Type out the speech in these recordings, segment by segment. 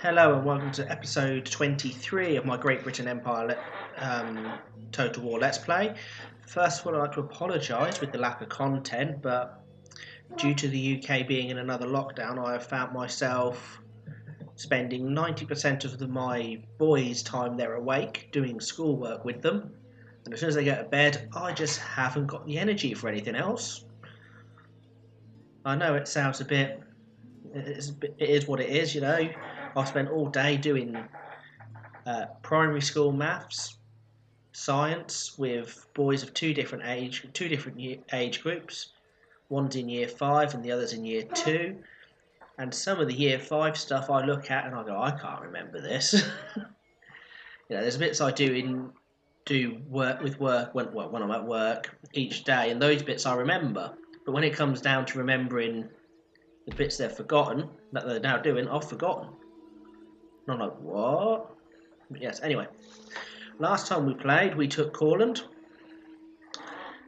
Hello and welcome to episode 23 of my Great Britain Empire Total War Let's Play. First of all, I'd like to apologise with the lack of content, but due to the UK being in another lockdown, I have found myself spending 90% of my boys' time they're awake doing schoolwork with them, and as soon as they go to bed, I just haven't got the energy for anything else. I know it sounds it is what it is, you know. I spent all day doing primary school maths, science with boys of two different age groups. One's in year 5 and the other's in year 2. And some of the year 5 stuff I look at and I go, I can't remember this. There's bits I do work when I'm at work each day, and those bits I remember. But when it comes down to remembering the bits they've forgotten that they're now doing, I've forgotten. And I'm like, what? Yes, anyway. Last time we played, we took Courland.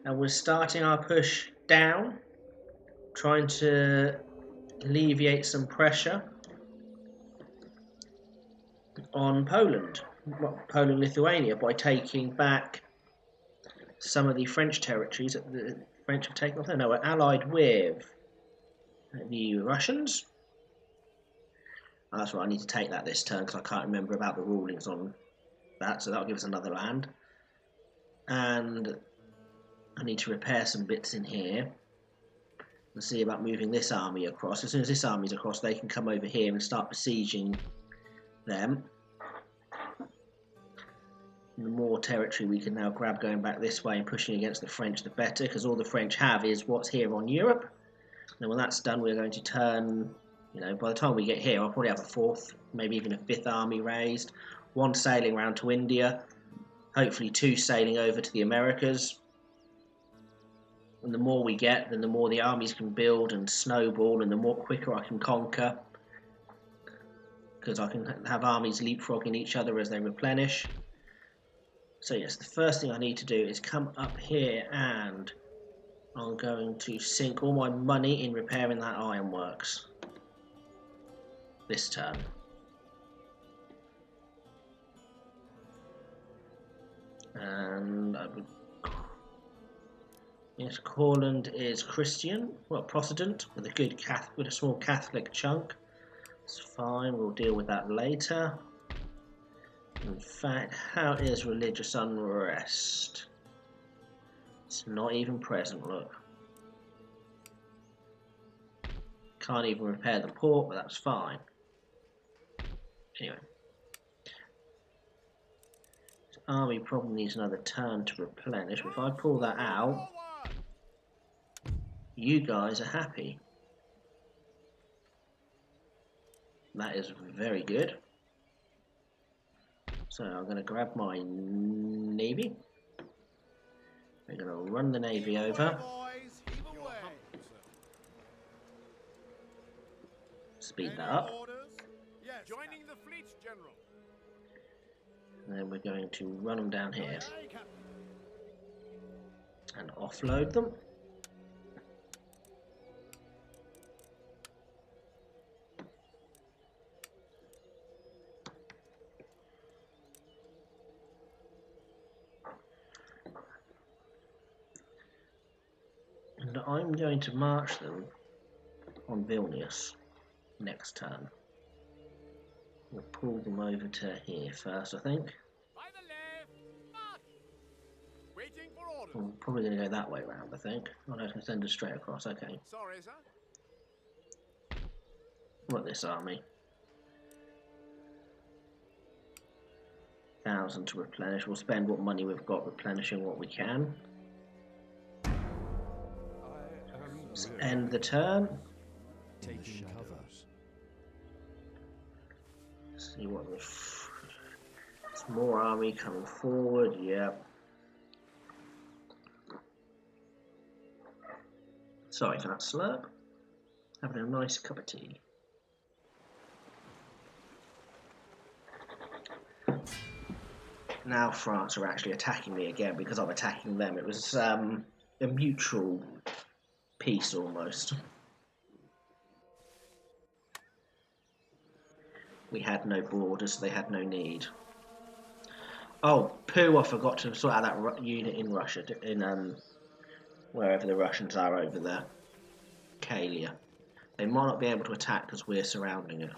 And we're starting our push down, trying to alleviate some pressure on Poland-Lithuania, by taking back some of the French territories that the French have taken off there. Now we're allied with the Russians. That's right, I need to take that this turn because I can't remember about the rulings on that, so that'll give us another land. And I need to repair some bits in here and see about moving this army across. As soon as this army's across, they can come over here and start besieging them. And the more territory we can now grab going back this way and pushing against the French, the better, because all the French have is what's here on Europe. And when that's done, we're going to turn, by the time we get here, I'll probably have a 4th, maybe even a 5th army raised, 1 sailing round to India, hopefully 2 sailing over to the Americas. And the more we get, then the more the armies can build and snowball, and the more quicker I can conquer, because I can have armies leapfrogging each other as they replenish. So yes, the first thing I need to do is come up here, and I'm going to sink all my money in repairing that ironworks this turn. And yes, Courland is Christian, well, Protestant, with a small Catholic chunk. It's fine, we'll deal with that later. In fact, how is religious unrest? It's not even present, look. Can't even repair the port, but that's fine. Anyway. This army probably needs another turn to replenish, but if I pull that out, you guys are happy. That is very good. So I'm going to grab my navy. We're going to run the navy over. Speed that up. And then we're going to run them down here and offload them. And I'm going to march them on Vilnius next turn. We'll pull them over to here first, I think. I'm probably going to go that way round, I think. Oh no, I can send us straight across, okay. Sorry, sir. What this army? 1,000 to replenish. We'll spend what money we've got replenishing what we can. Let's end the turn. Taking cover. See what the more army coming forward. Yeah. Sorry for that slurp. Having a nice cup of tea. Now France are actually attacking me again because I'm attacking them. It was a mutual peace almost. We had no borders, so they had no need. Oh, poo! I forgot to sort out that unit in Russia, in wherever the Russians are over there. Kalia. They might not be able to attack because we're surrounding it.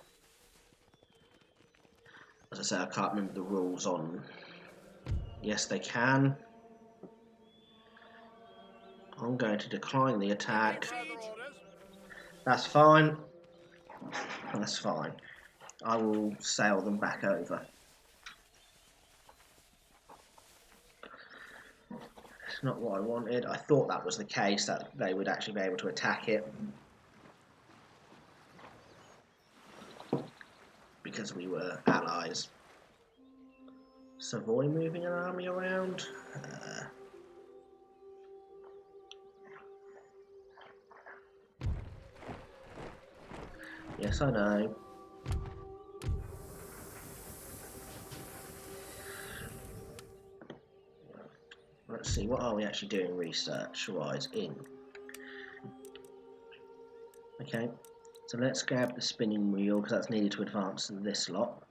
As I say, I can't remember the rules on. Yes, they can. I'm going to decline the attack. Further orders? That's fine. That's fine. I will sail them back over. It's not what I wanted. I thought that was the case, that they would actually be able to attack it. Because we were allies. Savoy moving an army around? Yes, I know. Let's see, what are we actually doing research-wise in? Okay, so let's grab the spinning wheel, because that's needed to advance this lot.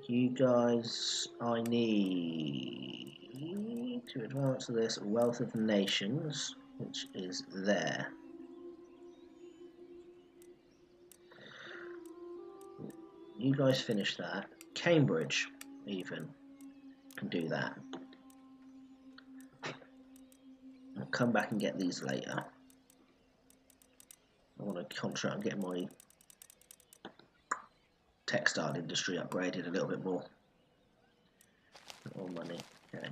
You guys, I need to advance this Wealth of Nations, which is there. You guys finish that. Cambridge, even, can do that. I'll come back and get these later. I want to concentrate on getting my textile industry upgraded a little bit more. More money. Okay.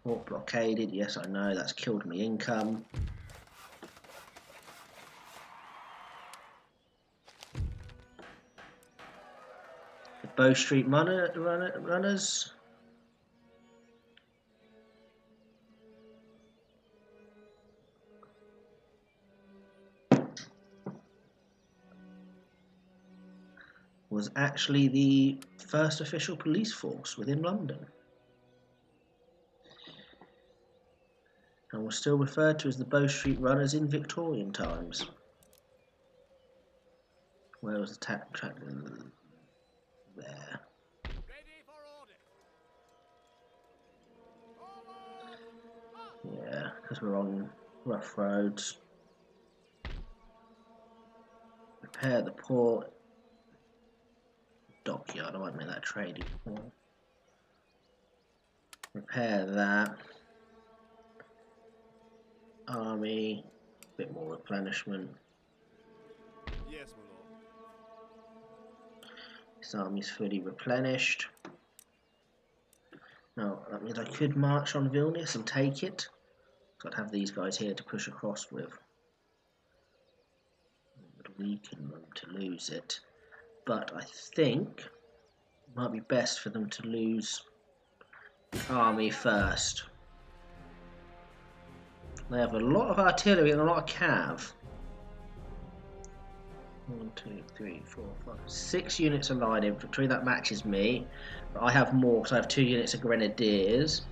Port blockaded. Yes, I know. That's killed me income. The Bow Street runners. Was actually the first official police force within London. And was still referred to as the Bow Street Runners in Victorian times. Where was the track? There. Ready for orders. Yeah, because we're on rough roads. Repair the port. Dockyard, I won't make that trading port. Repair that. Army, a bit more replenishment. Yes, my lord. This army's fully replenished. Now, that means I could march on Vilnius and take it. So I'd have these guys here to push across with. It would weaken them to lose it. But I think it might be best for them to lose the army first. They have a lot of artillery and a lot of cav. 1, 2, 3, 4, 5, 6 units of line infantry. That matches me. But I have more because I have 2 units of grenadiers.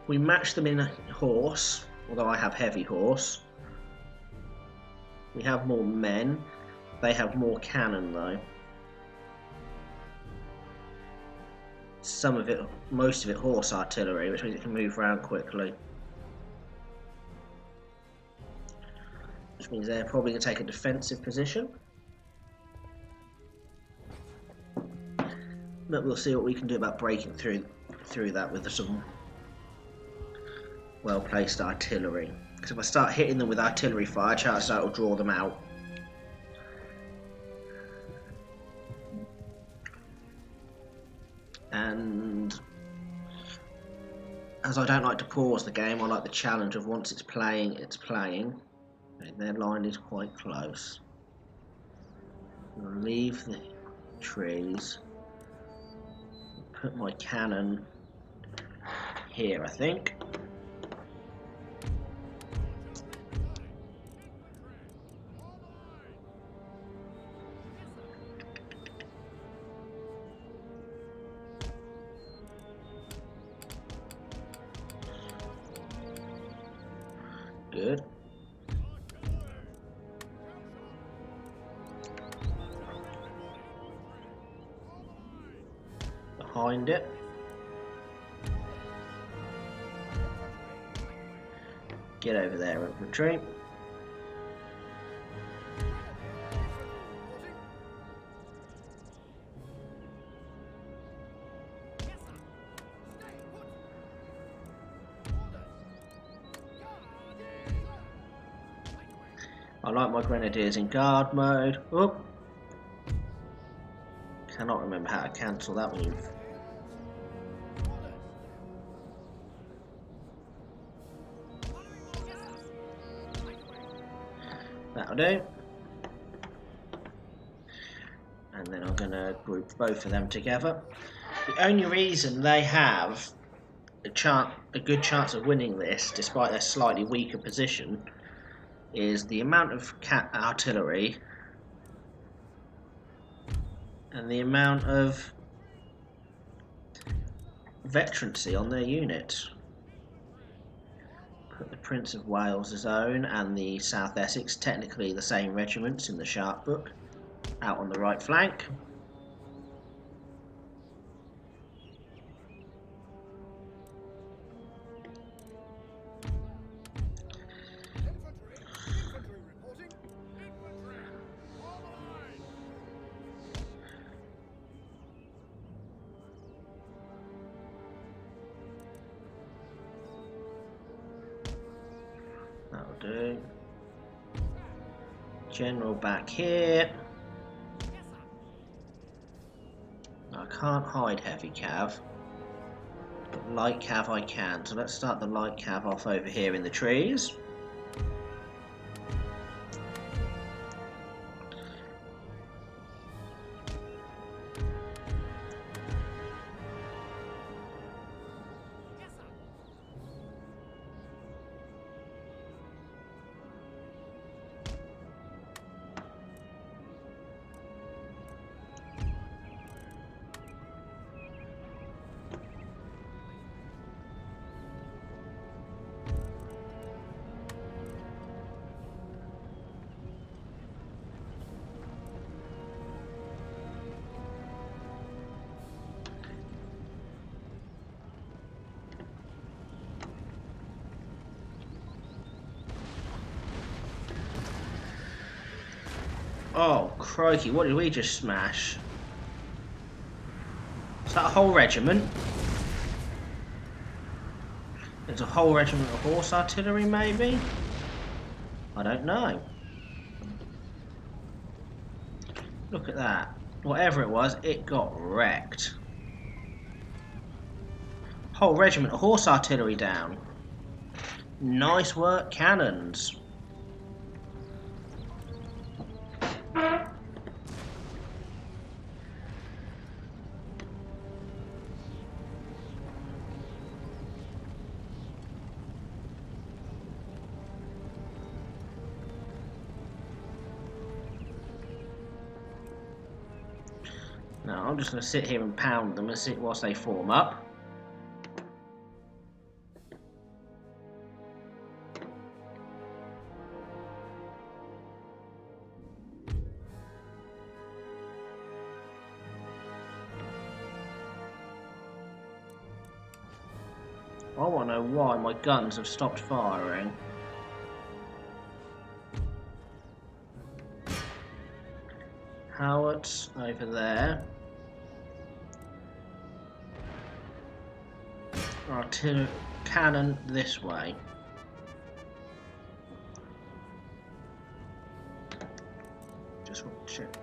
We match them in horse, although I have heavy horse. We have more men. They have more cannon though. Some of it, most of it horse artillery, which means it can move around quickly. Which means they're probably going to take a defensive position. But we'll see what we can do about breaking through that with some well-placed artillery. Because if I start hitting them with artillery fire, chances are it will draw them out. And as I don't like to pause the game, I like the challenge of once it's playing, it's playing. And their line is quite close. I'll leave the trees. Put my cannon here, I think. Good. behind it. Get over there and retreat. I like my grenadiers in guard mode. Oop. Cannot remember how to cancel that move. That'll do. And then I'm going to group both of them together. The only reason they have a good chance of winning this, despite their slightly weaker position, is the amount of artillery and the amount of veterancy on their unit. Put the Prince of Wales' own and the South Essex, technically the same regiments in the Sharp book, out on the right flank. That'll do. General back here. I can't hide heavy cav, but light cav I can. So let's start the light cav off over here in the trees. Oh, crikey, what did we just smash? Is that a whole regiment? There's a whole regiment of horse artillery, maybe? I don't know. Look at that. Whatever it was, it got wrecked. Whole regiment of horse artillery down. Nice work, cannons. Now I'm just going to sit here and pound them and sit whilst they form up. I want to know why my guns have stopped firing. Howards over there. Artillery cannon this way. Just want to check.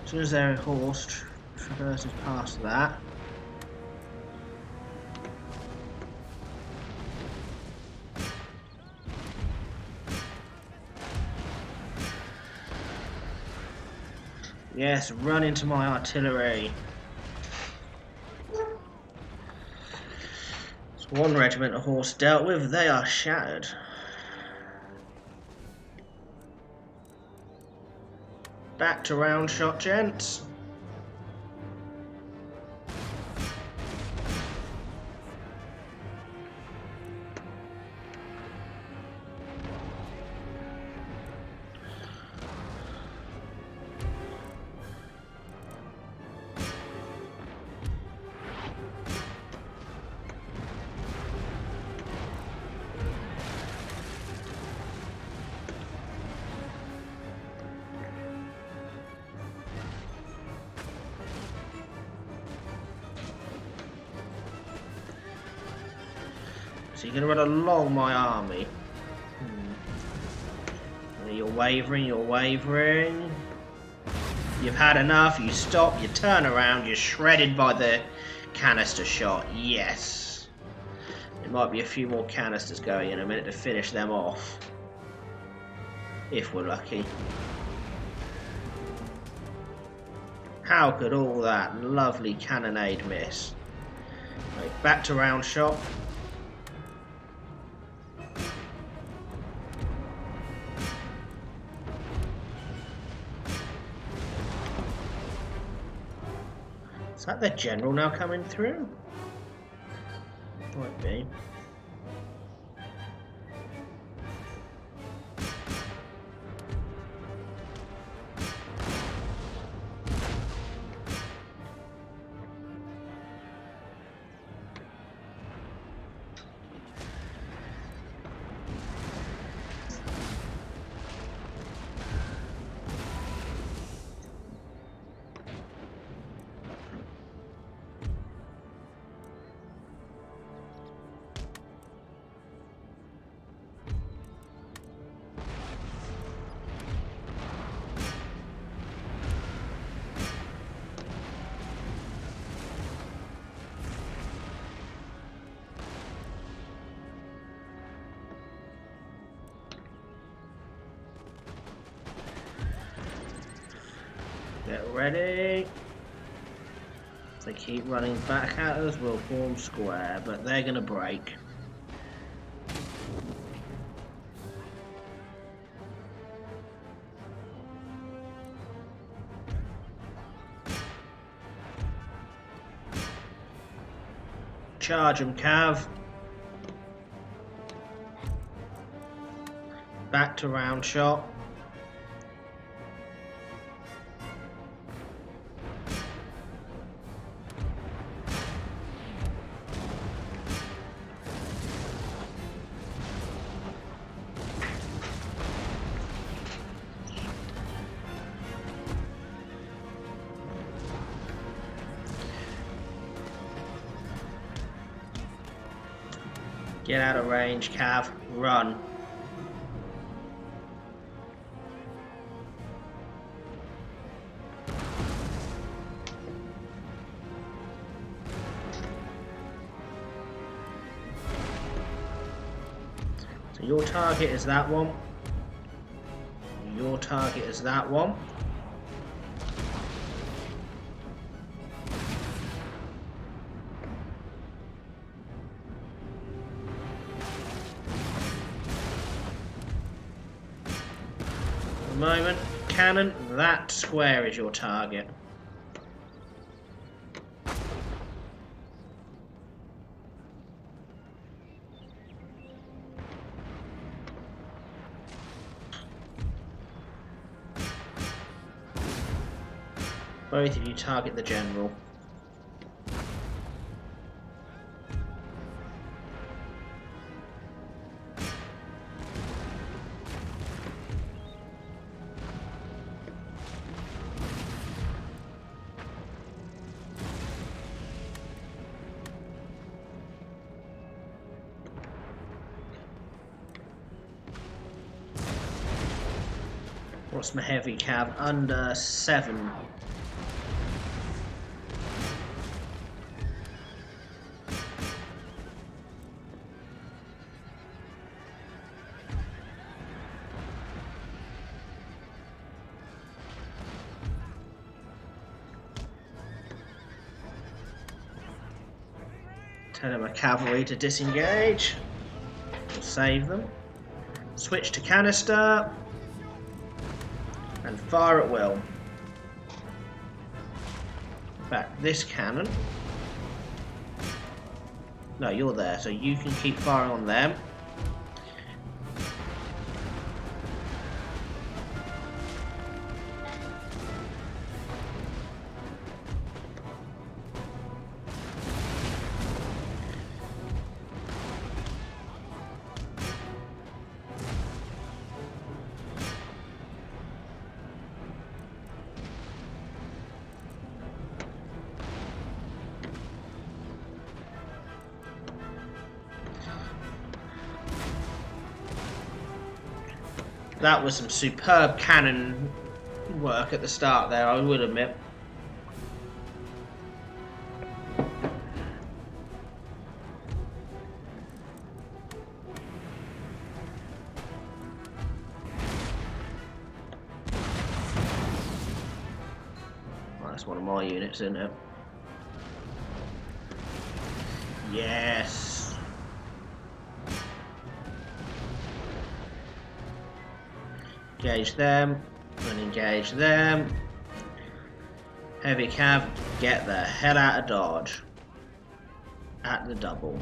As soon as their horse traverses past that. Yes, run into my artillery. It's one regiment of horse dealt with, they are shattered. Back to round shot, gents. So you're going to run along my army. You're wavering, you're wavering. You've had enough, you stop, you turn around, you're shredded by the canister shot. Yes. There might be a few more canisters going in a minute to finish them off. If we're lucky. How could all that lovely cannonade miss? Right, back to round shot. Is that the general now coming through? Might be. Get ready. If they keep running back at us, we'll form square, but they're going to break. Charge them, Cav. Back to round shot. Get out of range, Cav. Run. So your target is that one. Your target is that one. Moment, cannon, that square is your target. Both of you target the general. What's my heavy cav? Under 7. Tell my cavalry to disengage. We'll save them. Switch to canister. And fire at will. Back this cannon. No, you're there, so you can keep firing on them. That was some superb cannon work at the start there, I will admit. Well, that's one of my units, isn't it? Yes. Engage them, and engage them. Heavy cav, get the hell out of Dodge. At the double.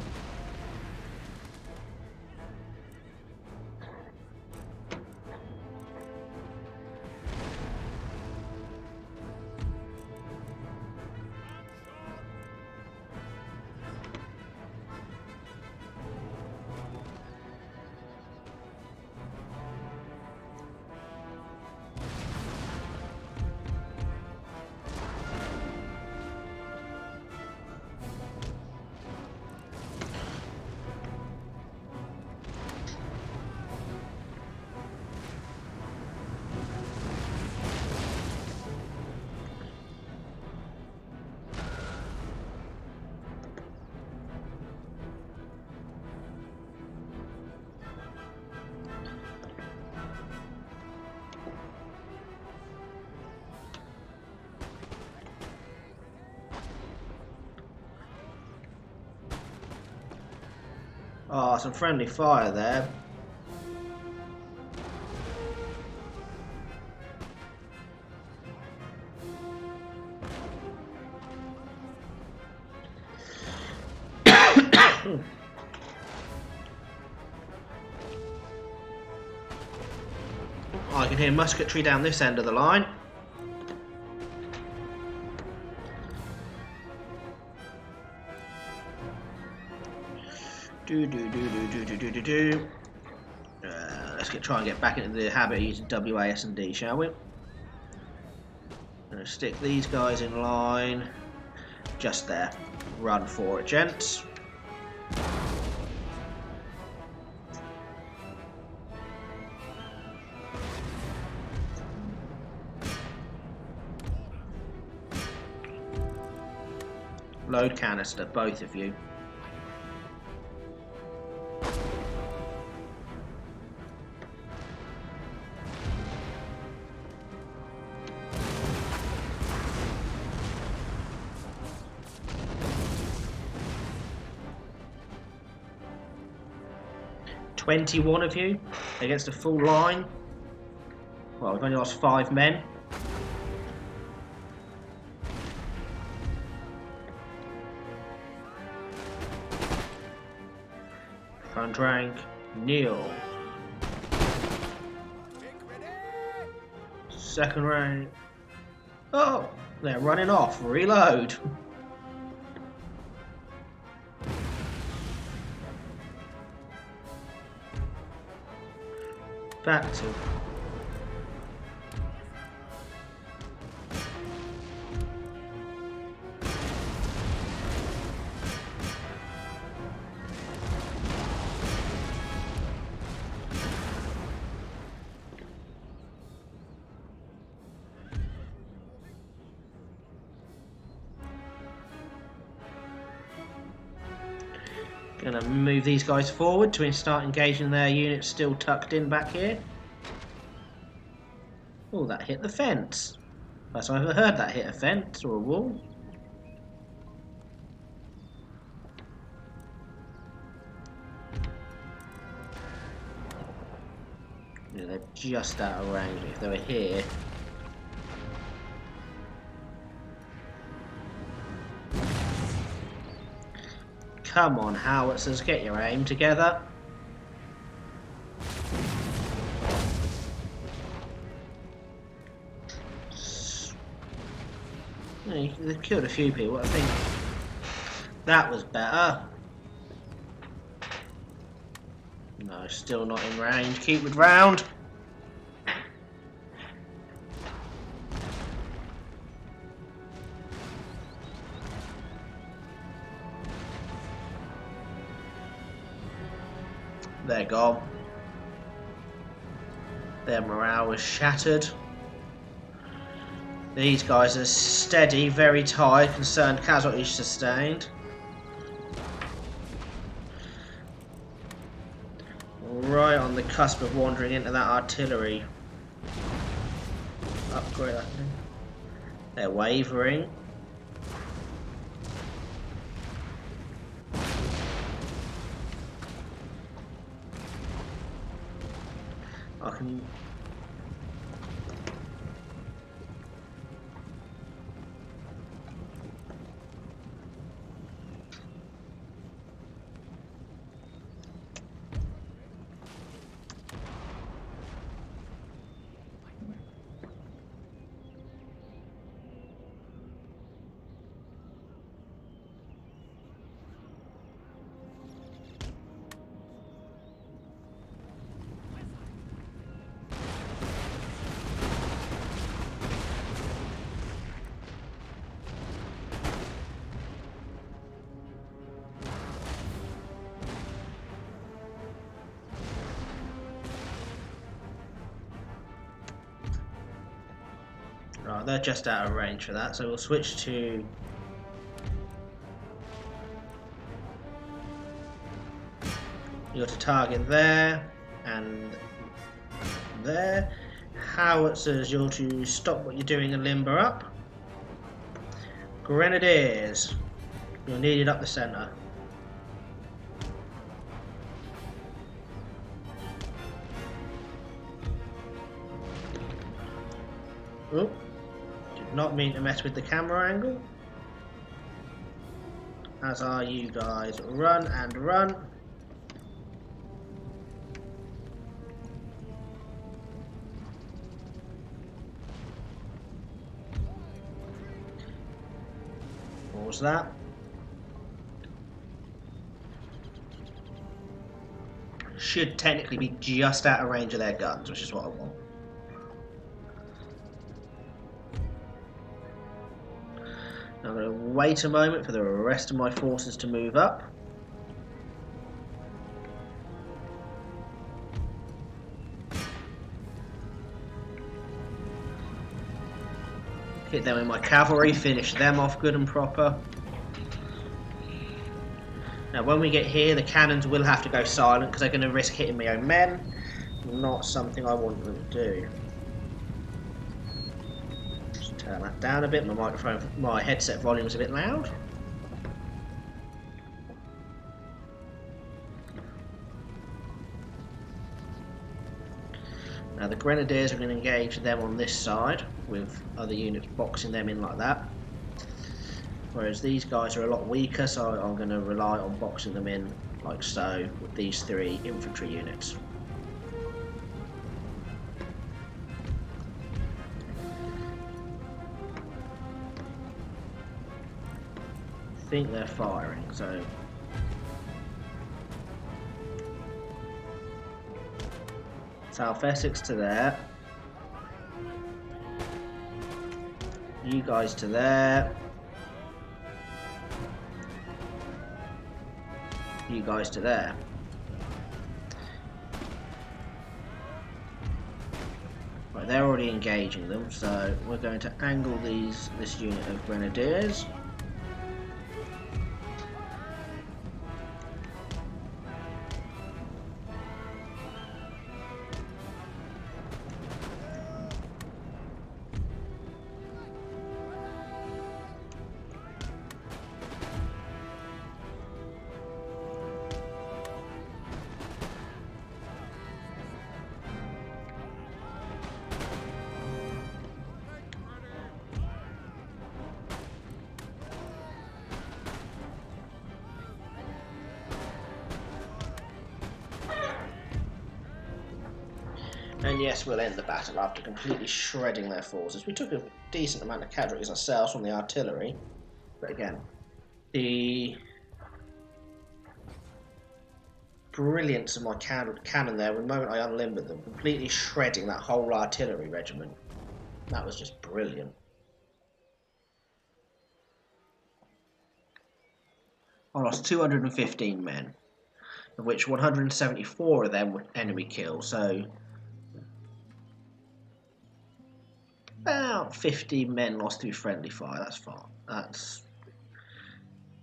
Oh, some friendly fire there. I can hear musketry down this end of the line. Let's try and get back into the habit of using WASD, shall we? Gonna stick these guys in line. Just there. Run for it, gents. Load canister, both of you. "21 of you against a full line. Well, we've only lost 5 men. Front rank, kneel. Second rank. Oh, they're running off. Reload. Back to. Gonna move these guys forward to start engaging their units still tucked in back here. Oh, that hit the fence. First I've ever heard that hit a fence or a wall. Yeah, they're just out of range. If they were here. Come on, howitzers, get your aim together. They've killed a few people, I think. That was better. No, still not in range. Keep it round. They're gone. Their morale was shattered. These guys are steady, very tired, concerned casualties sustained. Right on the cusp of wandering into that artillery upgrade, I think. They're wavering. I can... Right, they're just out of range for that, so we'll switch to you're to target there and there. Howitzers, you're to stop what you're doing and limber up. Grenadiers, you're needed up the centre. Oh, did not mean to mess with the camera angle. As are you guys. Run and run. What was that? Should technically be just out of range of their guns, which is what I want. I'm going to wait a moment for the rest of my forces to move up. Hit them with my cavalry, finish them off good and proper. Now when we get here, the cannons will have to go silent because they're going to risk hitting my own men. Not something I want them to do. Just turn that down a bit, my headset volume is a bit loud. Now the Grenadiers are going to engage them on this side with other units boxing them in like that. Whereas these guys are a lot weaker, so I'm going to rely on boxing them in like so with these 3 infantry units. I think they're firing, so South Essex to there. You guys to there. You guys to there. Right, they're already engaging them, so we're going to angle this unit of Grenadiers. And yes, we'll end the battle after completely shredding their forces. We took a decent amount of casualties ourselves from the artillery, but again, the brilliance of my cannon there, the moment I unlimbered them, completely shredding that whole artillery regiment. That was just brilliant. I lost 215 men, of which 174 of them were enemy kills, so About 50 men lost through friendly fire. That's fine. That's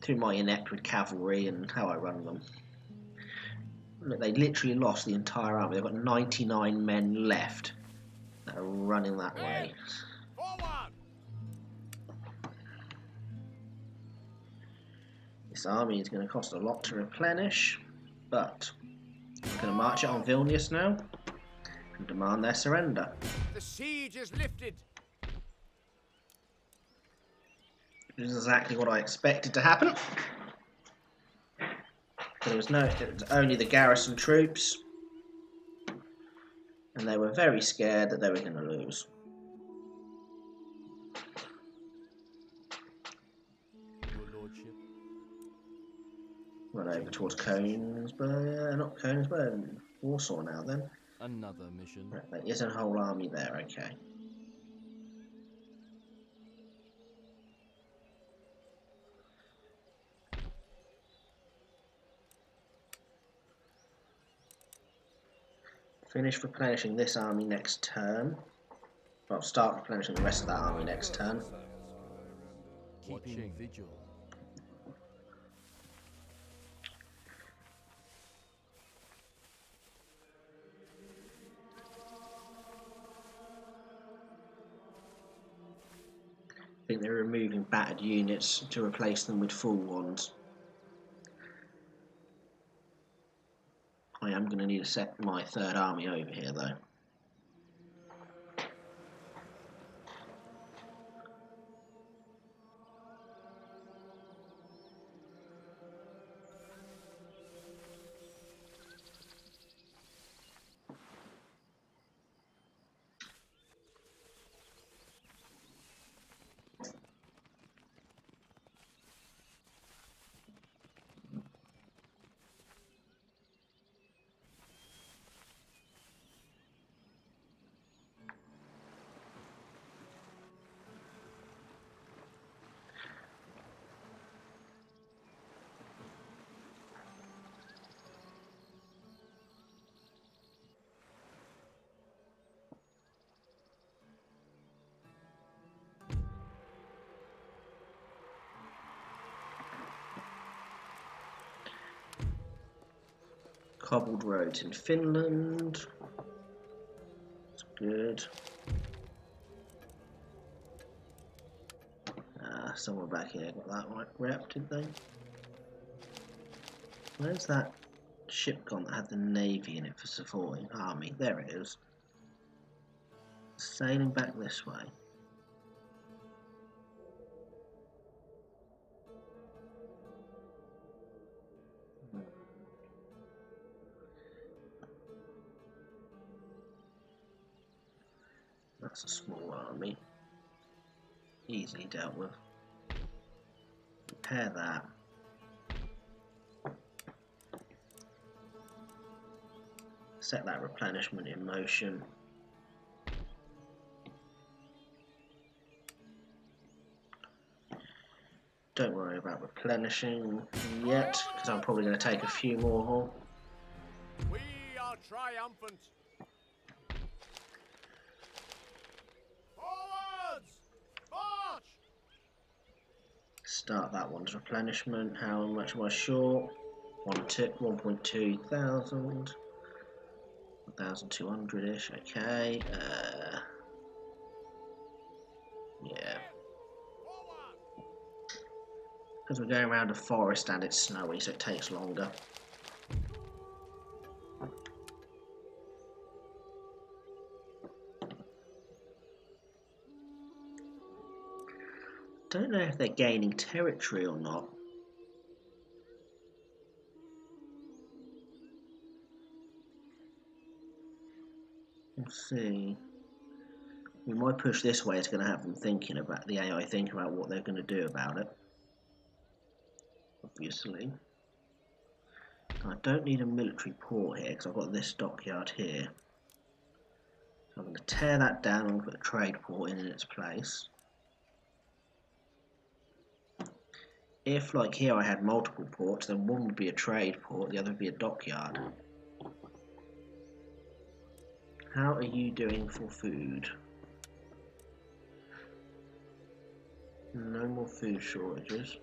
through my inept with cavalry and how I run them. Look, they literally lost the entire army. They've got 99 men left that are running that way. Forward! This army is going to cost a lot to replenish, but I'm going to march it on Vilnius now and demand their surrender. The siege is lifted. This is exactly what I expected to happen. But it was only the garrison troops, and they were very scared that they were going to lose. Your lordship. Run over towards Königsberg, not Königsberg, Warsaw now then. Another mission. Right, there isn't a whole army there, okay. Finish replenishing this army next turn. Well, start replenishing the rest of that army next turn. Keeping vigil. I think they're removing battered units to replace them with full ones. I am going to need to set my third army over here though. Cobbled roads in Finland. That's good. Somewhere back here got that right rep, did they? Where's that ship gone that had the navy in it for supporting army? There it is. Sailing back this way. That's a small army. Easily dealt with. Repair that. Set that replenishment in motion. Don't worry about replenishing yet, because I'm probably going to take a few more. We are triumphant. Forwards! March! Start that one's replenishment. How much am I short? 1.2 thousand. 1,200-ish, okay. Yeah. Because we're going around a forest and it's snowy, so it takes longer. Don't know if they're gaining territory or not. Let's see. We might push this way. It's going to have them thinking about the AI thinking about what they're going to do about it. Obviously. I don't need a military port here because I've got this dockyard here. So I'm going to tear that down and put a trade port in its place. If, like here, I had multiple ports, then one would be a trade port, the other would be a dockyard. How are you doing for food? No more food shortages.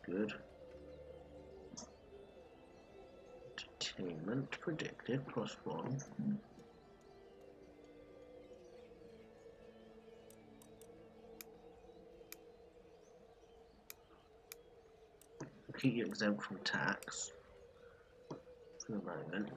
Good. Entertainment predicted +1. Keep you exempt from tax for the moment.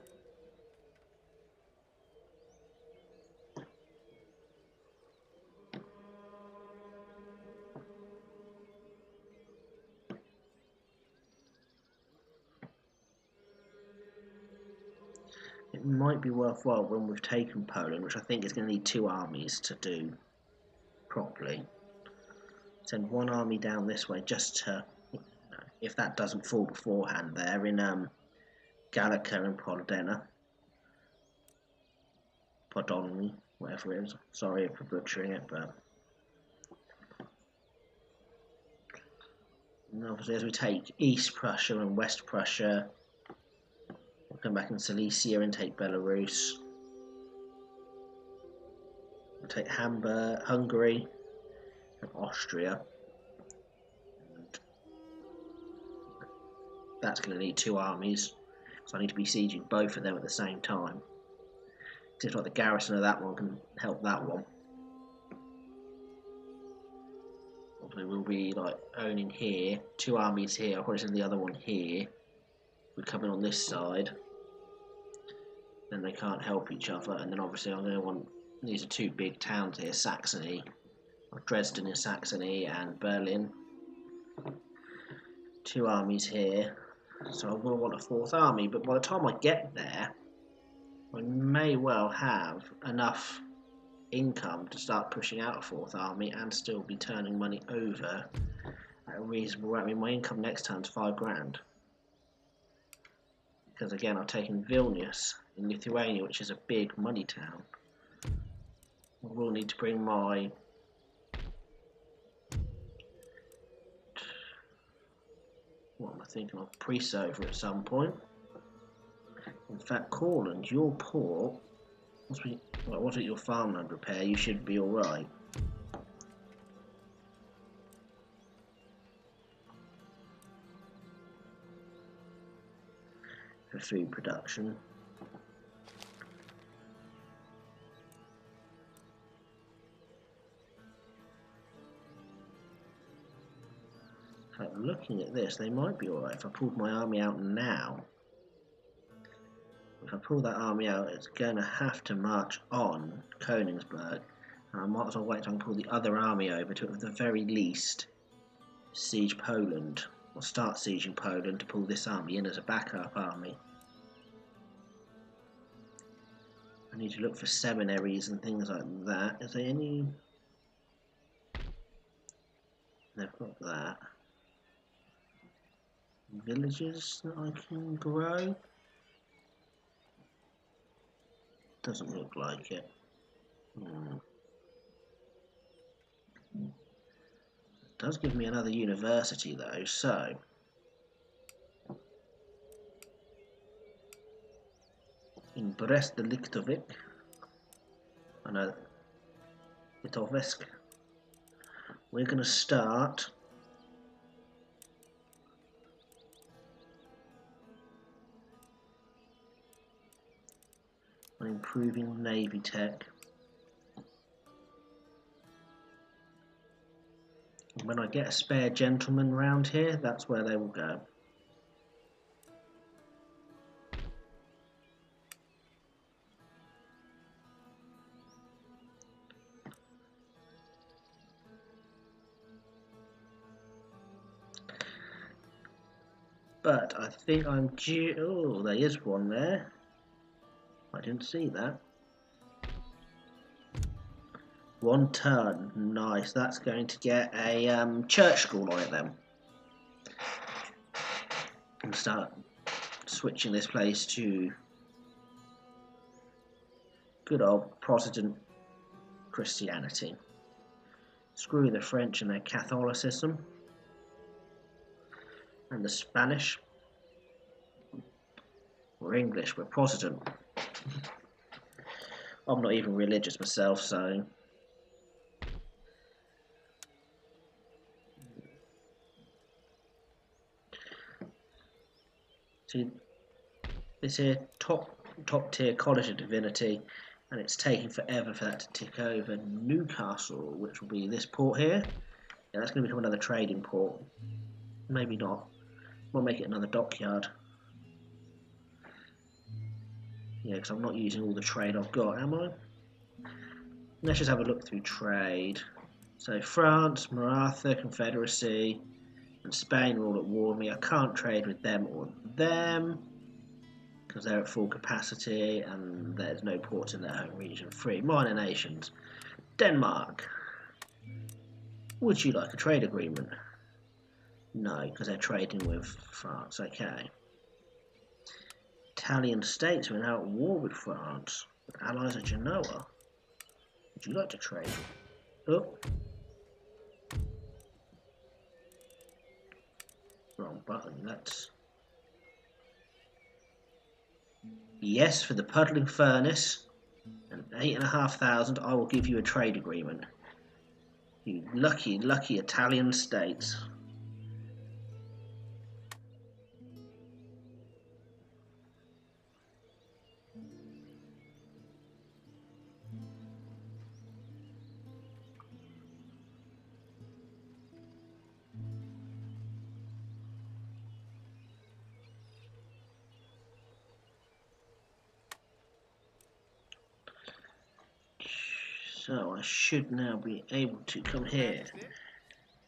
It might be worthwhile when we've taken Poland, which I think is going to need 2 armies to do properly. Send 1 army down this way just to, if that doesn't fall beforehand there in Gallica and Podolny, whatever it is. Sorry for butchering it, but and obviously as we take East Prussia and West Prussia, we'll come back in Silesia and take Belarus. We'll take Hamburg, Hungary and Austria. And that's going to need 2 armies, so I need to be sieging both of them at the same time. Seems like the garrison of that one can help that one. Obviously we'll be like owning here, 2 armies here, I'll probably send the other one here. We're coming on this side. Then they can't help each other, and then obviously I'm going to want, these are 2 big towns here, Saxony, or Dresden in Saxony and Berlin. 2 armies here, so I'm going to want a 4th army, but by the time I get there, I may well have enough income to start pushing out a 4th army and still be turning money over at a reasonable rate. I mean, my income next time is 5 grand. Because again, I've taken Vilnius in Lithuania, which is a big money town. I will need to bring my what am I thinking of? Priests over at some point. In fact, Courland, your port, what at your farmland repair, you should be alright. For food production. In fact, looking at this, they might be alright if I pulled my army out now. If I pull that army out, it's going to have to march on Königsberg, and I might as well wait until I can pull the other army over to, at the very least, siege Poland, or start sieging Poland to pull this army in as a backup army. I need to look for seminaries and things like that. Is there any? They've got that. Villages that I can grow? Doesn't look like it. It does give me another university though, so in Brest-Litovsk, I know Litovsk, we're going to start on improving navy tech. And when I get a spare gentleman round here, that's where they will go. But I think I'm due. Oh, there is one there. I didn't see that. 1 turn. Nice. That's going to get a church school on it then. And start switching this place to good old Protestant Christianity. Screw the French and their Catholicism. And the Spanish. We're English, we're Protestant. I'm not even religious myself, so See, this here top tier College of Divinity, and it's taking forever for that to tick over. Newcastle, which will be this port here. Yeah, that's going to become another trading port. Maybe not. We'll make it another dockyard. Yeah, because I'm not using all the trade I've got, am I? Let's just have a look through trade. So France, Maratha, Confederacy, and Spain are all at war with me. I can't trade with them or them because they're at full capacity and there's no ports in their home region. 3 minor nations. Denmark. Would you like a trade agreement? No, because they're trading with France. Okay. Italian states are now at war with France. With allies at Genoa. Would you like to trade? Oh. Wrong button. Let's. Yes, for the puddling furnace and 8,500, I will give you a trade agreement. You lucky, lucky Italian states. So I should now be able to come here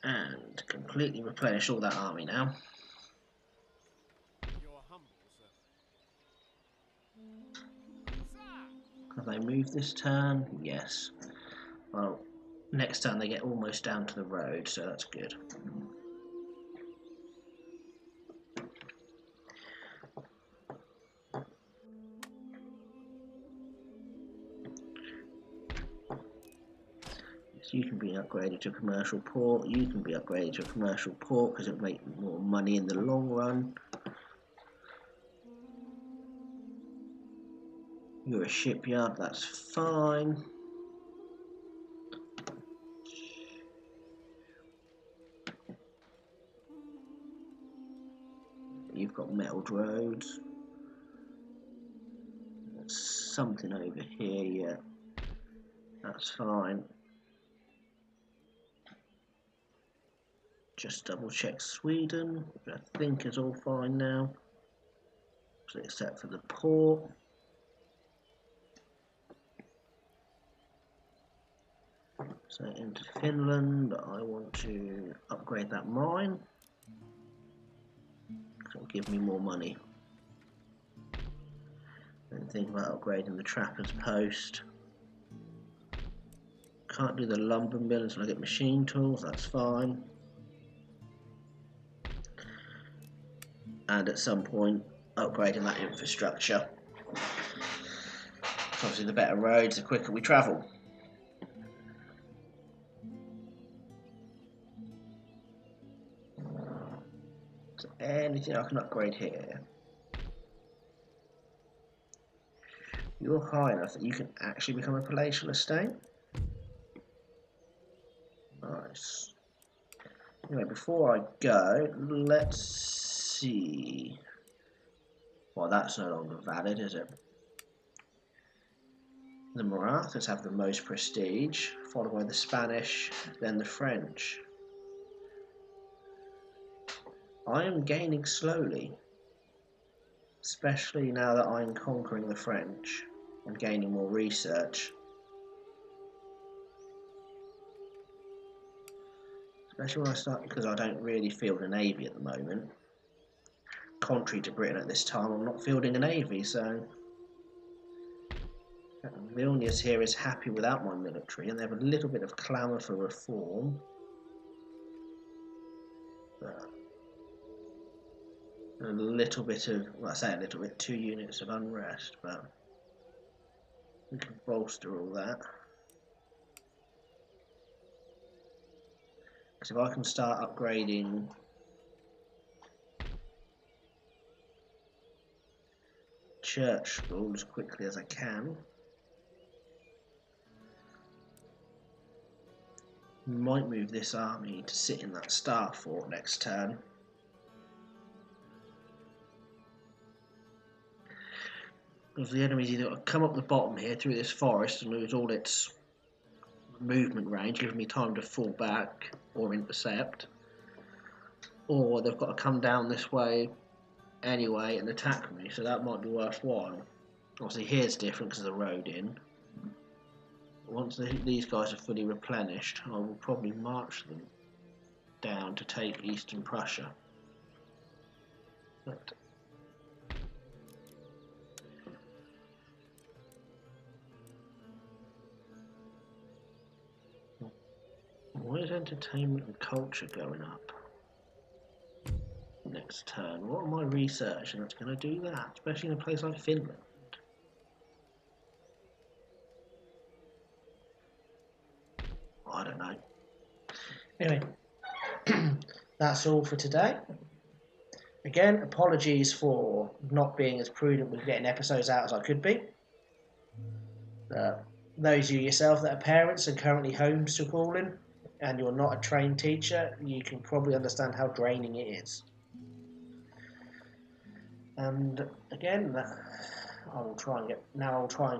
and completely replenish all that army now. You're humble, sir. Sir! Have they moved this turn? Yes. Well, next turn they get almost down to the road, so that's good. So you can be upgraded to a commercial port, you can be upgraded to a commercial port because it'll make more money in the long run. You're a shipyard, that's fine. You've got metalled roads. There's something over here, yeah. That's fine. Just double check Sweden, which I think is all fine now. Except for the port. So into Finland, I want to upgrade that mine. It'll give me more money. And think about upgrading the trapper's post. Can't do the lumber mill until I get machine tools, that's fine. And at some point, upgrading that infrastructure. Obviously, the better roads, the quicker we travel. So anything I can upgrade here. You're high enough that you can actually become a palatial estate. Nice. Anyway, before I go, let's see. Well, that's no longer valid, is it? The Marathas have the most prestige, followed by the Spanish, then the French. I am gaining slowly, especially now that I'm conquering the French and gaining more research. Especially when I start, because I don't really field a navy at the moment. Contrary to Britain at this time, I'm not fielding a navy, so Vilnius here is happy without my military, and they have a little bit of clamour for reform. But a little bit of, well, I say a little bit, 2 units of unrest, but we can bolster all that. Because if I can start upgrading church school as quickly as I can, might move this army to sit in that star fort next turn. Because the enemy's either got to come up the bottom here through this forest and lose all its movement range, giving me time to fall back or intercept, or they've got to come down this way anyway and attack me, so that might be worthwhile. Obviously here's different because of the road in. Once these guys are fully replenished, I will probably march them down to take Eastern Prussia. But why is entertainment and culture going up next turn? What am I researching that's going to do that, especially in a place like Finland? I don't know. Anyway, that's all for today. Again, apologies for not being as prudent with getting episodes out as I could be. Those of you yourself that are parents and currently homeschooling and you're not a trained teacher, you can probably understand how draining it is. And again, I'll try and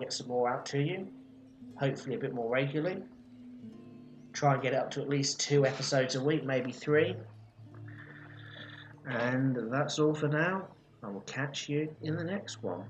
get some more out to you, hopefully a bit more regularly. Try and get it up to at least 2 episodes a week, maybe 3. And that's all for now. I will catch you in the next one.